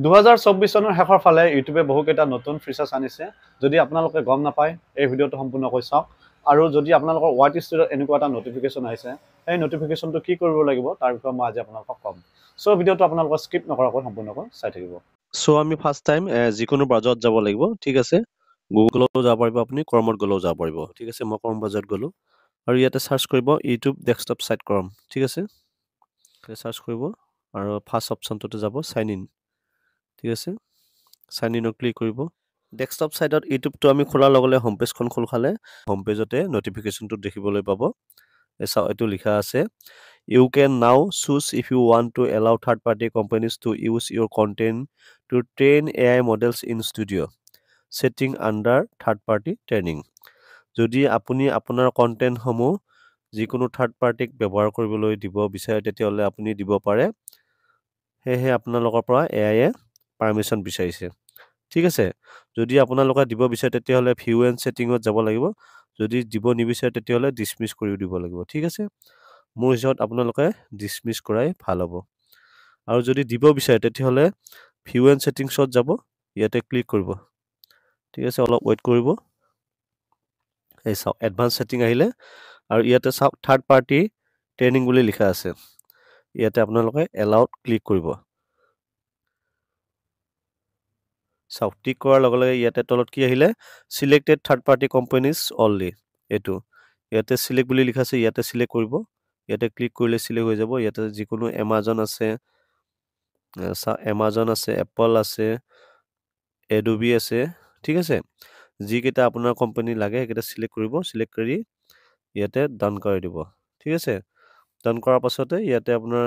2024 চনৰ শেষৰ ফালে ইউটিউবে বহুকেইটা নতুন ফিচাৰ্ছ আনিছে যদি আপোনালোকে গম নাপায় এই ভিডিঅ'টো সম্পূৰ্ণকৈ চাওক আৰু যদি আপোনালোকৰ হোৱাইট ষ্টুডিঅ'ত এনেকুৱা এটা নটিফিকেশ্যন আহিছে সেই নটিফিকেশ্যনটো কি কৰিব লাগিব তাৰ বিষয়ে মই আজি আপোনালোকক ক'ম সো ভিডিঅ'টো আপোনালোকে স্কিপ নকৰাকৈ সম্পূৰ্ণকৈ চাই থাকিব সো আমি ফাৰ্ষ্ট টাইম যিকোনো ব্ৰাউজাৰত যাব লাগিব ঠিক আছে গুগলত যাব পাৰিব আপুনি ক্ৰমত গ'লেও যাব পাৰিব ঠিক আছে মই ক্ৰম ব্ৰাউজাৰত গ'লো আৰু ইয়াতে সাৰ্চ কৰিব ইউটিউব ডেস্কটপ সাইট ক্ৰম ঠিক আছে সাৰ্চ কৰিব আৰু ফাৰ্ষ্ট অপচনটোতে যাব সাইন ইন ঠিক আছে সাইন ইনত ক্লিক কৰিব ডেস্কটপ সাইটত ইউটিউবটো আমি খোলাৰ লগে লগে হোম পেজখন খোল খালে হোম পেজতে নটিফিকেশ্যনটো দেখিবলৈ পাব এটো লিখা আছে you can now choose if you want to allow third party companies to use your content to train AI models in studio setting under third party training যদি আপুনি আপোনাৰ কন্টেন্ট সমূহ যিকোনো থাৰ্ড পাৰ্টিক ব্যৱহাৰ কৰিবলৈ দিব বিচাৰে তেতিয়াহলে আপুনি দিব পাৰে হেহে আপোনালোকৰ পৰা AI এ পাৰমিশন বিচাৰিছে ঠিক আছে যদি আপোনালোকে দিব বিচাৰে তেতিয়াহলে ভিউ এণ্ড সেটিংত যাব লাগিব যদি দিব নিবিচাৰে তেতিয়াহলে ডিসমিস কৰি দিব লাগিব ঠিক আছে মোৰ হিচাপত আপোনালোকে ডিসমিস কৰাই ভাল হ'ব আৰু যদি দিব বিচাৰে তেতিয়াহলে ভিউ এণ্ড সেটিংছত যাব ইয়াতে ক্লিক কৰিব ঠিক আছে অলপ ওয়েট কৰিব এই চাও এডভান্স সেটিং আহিলে আৰু ইয়াতে চাও থাৰ্ড পাৰ্টি ট্ৰেইনিং বুলি লিখা আছে ইয়াতে আপোনালোকে এলাউড ক্লিক কৰিব চাও টিক কৰাৰ লগে লগে ইয়াতে তলত কি আহিলে selected third party companies only এটো ইয়াতে সিলেক্ট বুলি লিখা আছে ইয়াতে সিলেক্ট কৰিব ইয়াতে ক্লিক কৰিলে সিলেক্ট হৈ যাব ইয়াতে যিকোনো Amazon আছে Amazon আছে Apple আছে Adobe আছে ঠিক আছে যি কিটা আপোনাৰ কোম্পানী লাগে কিটা সিলেক্ট কৰিব সিলেক্ট কৰি ইয়াতে ডান কৰি দিব ঠিক আছে ডান কৰাৰ পাছতে ইয়াতে আপোনাৰ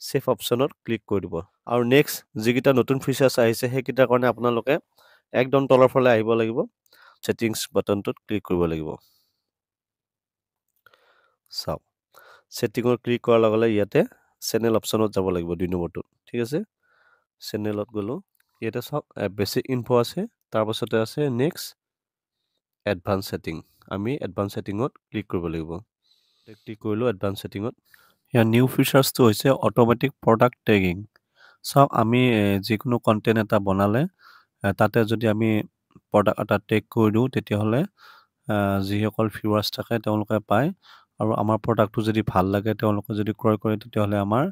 সেভ অপচনত ক্লিক কৰি দিব আৰু নেক্সট যিকিটা নতুন ফিচাৰ্ছ আহিছে সেইকিটাৰ কাৰণে আপোনালোকে একদম তলৰ ফালে আহিব লাগিব সেটিংস বাটনটোত ক্লিক কৰিব লাগিব চাও সেটিংত ক্লিক কৰাৰ লগে লগে ইয়াতে চেনেল অপচনত যাব লাগিব দুই নম্বৰটোত ঠিক আছে চেনেলত গলো ইয়াতে চাওক বেসিক ইনফো আছে তাৰ পাছতে আছে নেক্সট এডভান্স সেটিং আমি এডভান্স সেটিংত ক্লিক কৰিব লাগিব ক্লিক কৰিলো এডভান্স সেটিংত ইয়া নিউ ফিচাৰ্ছটো হৈছে অটোমেটিক প্ৰডাক্ট ট্যাগিং সব আমি যিকোনো কন্টেন্ট এটা বনালে তাতে যদি আমি প্ৰডাক্ট এটা ট্যাগ কৰি দিও তেতিয়া হলে যিসকল ভিউৱাৰ্ছ থাকে তেওঁলোকে পায় আৰু আমাৰ প্ৰডাক্টটো যদি ভাল লাগে তেওঁলোকে যদি ক্ৰয় কৰে তেতিয়া হলে আমাৰ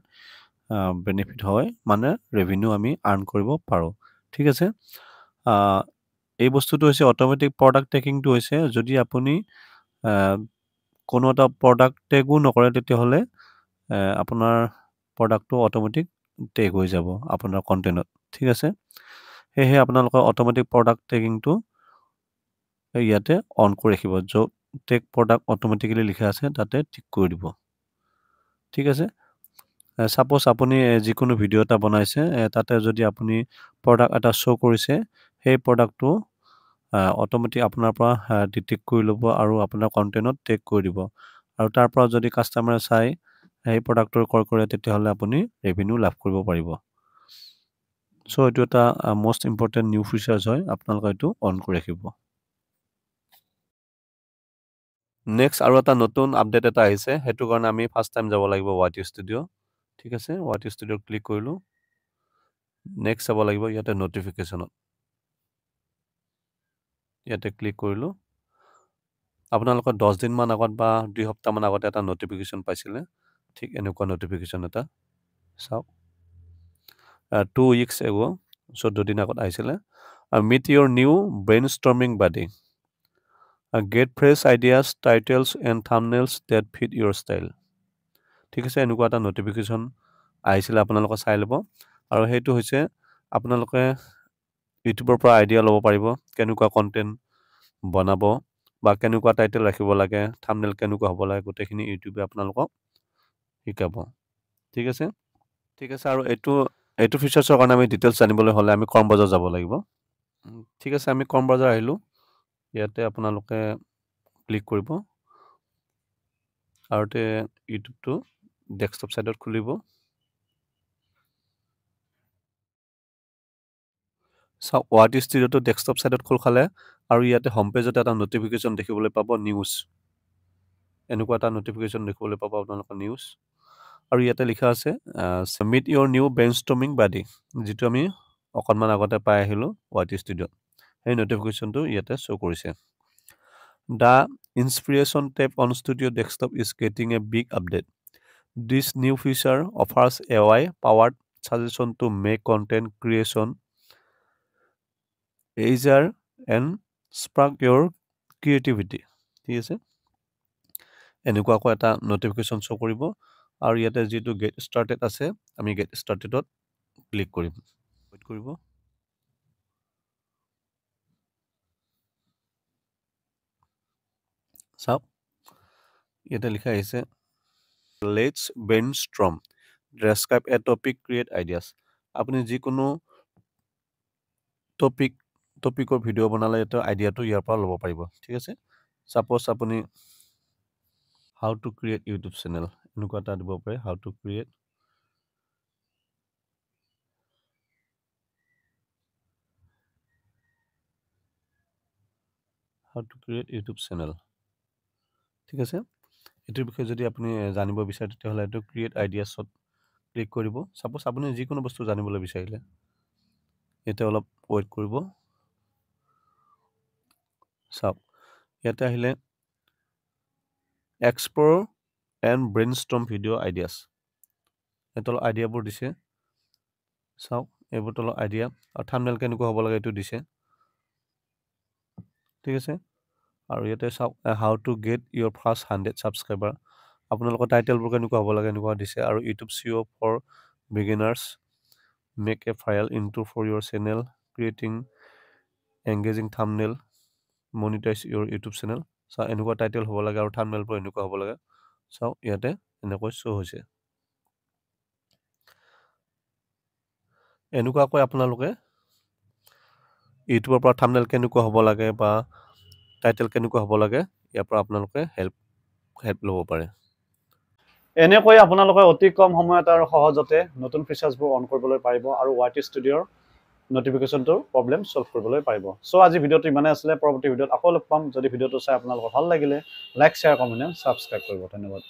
বেনিফিট হয় মানে ৰেভিনিউ আমি আৰ্ন কৰিব পাৰো ঠিক আছে এই বস্তুটো হৈছে অটোমেটিক প্ৰডাক্ট ট্যাগিংটো হৈছে যদি আপুনি কোনো এটা প্ৰডাক্ট ট্যাগও নকৰে তেতিয়া হলে আপোনাৰ প্ৰডাক্টটো অটোমেটিক ট্যাগ হৈ যাব আপোনাৰ কন্টেন্টত ঠিক আছে হেহে আপোনালোকৰ অটোমেটিক প্ৰডাক্ট ট্যাগিংটো ইয়াতে অন কৰি ৰাখিব য'ত ট্যাগ প্ৰডাক্ট অটোমেটিক্যালি লিখা আছে তাতে টিক কৰি দিব ঠিক আছে সাপোজ আপুনি যিকোনো ভিডিও এটা বনাইছে তাতে যদি আপুনি প্ৰডাক্ট এটা শো কৰিছে সেই প্ৰডাক্টটো অটোমেটিক আপোনাৰ পৰা ডিটেক্ট কৰি ল'ব আৰু আপোনাৰ কন্টেন্টত ট্যাগ কৰি দিব আৰু তাৰ পৰা যদি কাস্টমাৰে চাই এই প্ৰডাক্টৰ ক্ৰয় কৰে তেতিয়া হলে আপুনি ৰেভিনিউ লাভ কৰিব পাৰিব সো এটো এটা মোস্ট ইম্পৰ্টেন্ট নিউ ফিচাৰ্ছ হয় আপোনালোকে এটো অন কৰি ৰাখিব নেক্সট আৰু এটা নতুন আপডেট এটা আহিছে হেতু কাৰণে আমি ফাৰ্স্ট টাইম যাব লাগিব হোৱাইট ষ্টুডিও ঠিক আছে হোৱাইট ষ্টুডিও ক্লিক কৰিলো নেক্সট যাব লাগিব ইয়াতে নটিফিকেশনত ইয়াতে ক্লিক কৰিলো আপোনালোকৰ 10 দিন মান আগত বা 2 সপ্তাহ মান আগত এটা নটিফিকেশন পাইছিলে ঠিক এনেকুৱা নটিফিকেশন এটা চাও 2 weeks ago 14 দিন আগত আহিছিলে meet your new brainstorming buddy get fresh ideas titles and thumbnails that fit your style ঠিক আছে এনেকুৱা এটা নটিফিকেশন আহিছিলে আপোনালোকে চাই লব আৰু হেতু হৈছে আপোনালোকে ইউটিউবৰ পৰা আইডিয়া ল'ব পাৰিব কেনেকুৱা কন্টেন্ট বনাব বা কেনেকুৱা টাইটেল ৰাখিব লাগে থাম্বনেল কেনেকুৱা হ'ব লাগে গোটেইখিনি ইউটিউবে আপোনালোকক শিকাব ঠিক আছে আৰু এটো ফিচাৰ্ছৰ কাৰণে আমি ডিটেইলছ জানিবলৈ হলে আমি ক্ৰম ব্ৰাউজাৰ যাব লাগিব ঠিক আছে আমি ক্ৰম ব্ৰাউজাৰ আহিলো ইয়াতে আপোনালোকে ক্লিক কৰিব আৰু তে ইউটিউবটো ডেস্কটপ সাইটত খুলিব সো হোৱাইট ষ্টুডিওটো ডেস্কটপ সাইটত খোল খালে আৰু ইয়াতে হোম পেজত এটা নটিফিকেশন দেখিবলৈ পাব নিউজ এনেকুৱা এটা নটিফিকেশন দেখিবলৈ পাব আপোনালোকৰ নিউজ আৰু ইয়াতে লিখা আছে submit your new brainstorming buddy যেটো আমি অকণমান আগতে পাই আহিলোঁ YT Studio সেই নটিফিকেশ্যনটো ইয়াতে শ্ব' কৰিছে The Inspiration tab on Studio Desktop is getting a big update. This new feature offers AI-powered suggestion to make content creation easier and spark your creativity. ঠিক আছে এনেকুৱাকৈ এটা নটিফিকেশ্যন শ্ব' কৰিব আৰু ইয়াতে যিটো গেট ষ্টাৰ্টেড আছে আমি গেট ষ্টাৰ্টেডত ক্লিক কৰিম ৱেইট কৰিব চাওক ইয়াতে লিখা আহিছে Let's brainstorm. Describe a topic, create ideas. আপুনি যিকোনো টপিকৰ ভিডিঅ' বনালে এটা আইডিয়াটো ইয়াৰ পৰা ল'ব পাৰিব ঠিক আছে সাপোজ আপুনি how to create YouTube channel এনেকুৱা এটা দিব পাৰে how to create YouTube channel ঠিক আছে এটোৰ বিষয়ে যদি আপুনি জানিব বিচাৰে তেতিয়াহলে এটো ক্ৰিয়েট আইডিয়াছত ক্লিক কৰিব সাপোজ আপুনি যিকোনো বস্তু জানিবলৈ বিচাৰিলে এটা অলপ ওয়েট কৰিব চাওক ইয়াতে আহিলে explore and brainstorm video ideas এতল আইডিয়াবোৰ দিছে চাওক এইবোৰ আইডিয়া আৰু থাম্বনেল কেনেকুৱা হ'ব লাগে এটো দিছে ঠিক আছে আৰু ইয়াতে চাওক how to get your first 100 subscriber আপোনালোকৰ টাইটেলবোৰ কেনেকুৱা হ'ব লাগে এনেকুৱা দিছে আৰু YouTube SEO for beginners make a file intro for your channel creating engaging thumbnail monetize your YouTube channel so এনেকুৱা টাইটেল হ'ব লাগে আৰু থাম্বনেলবোৰ এনেকুৱা হ'ব লাগে সো ইয়াতে এনেকৈ শো হৈছে এনেকুৱাকৈ আপোনালোকে ইউটিউবৰ পৰা থাম্বনেল কেনেকুৱা হ'ব লাগে বা টাইটেল কেনেকুৱা হ'ব লাগে ইয়াৰ পৰা আপোনালোকে হেল্প ল'ব পাৰে এনেকৈ আপোনালোকে অতি কম সময়ত আৰু সহজতে নতুন ফিচাৰ্ছবোৰ অন কৰিবলৈ পাৰিব আৰু YT Studioৰ নটিফিকেশ্যনটো প্ৰবলেম সলভ কৰিবলৈ পাৰিব সো আজি ভিডিঅটো ইমানে আছিলে পৰৱৰ্তী ভিডিঅত আকৌ লগ পাম যদি ভিডিঅটো চাই আপোনালোকৰ ভাল লাগিলে লাইক শেয়াৰ কমেন্ট সাবস্ক্ৰাইব কৰিব ধন্যবাদ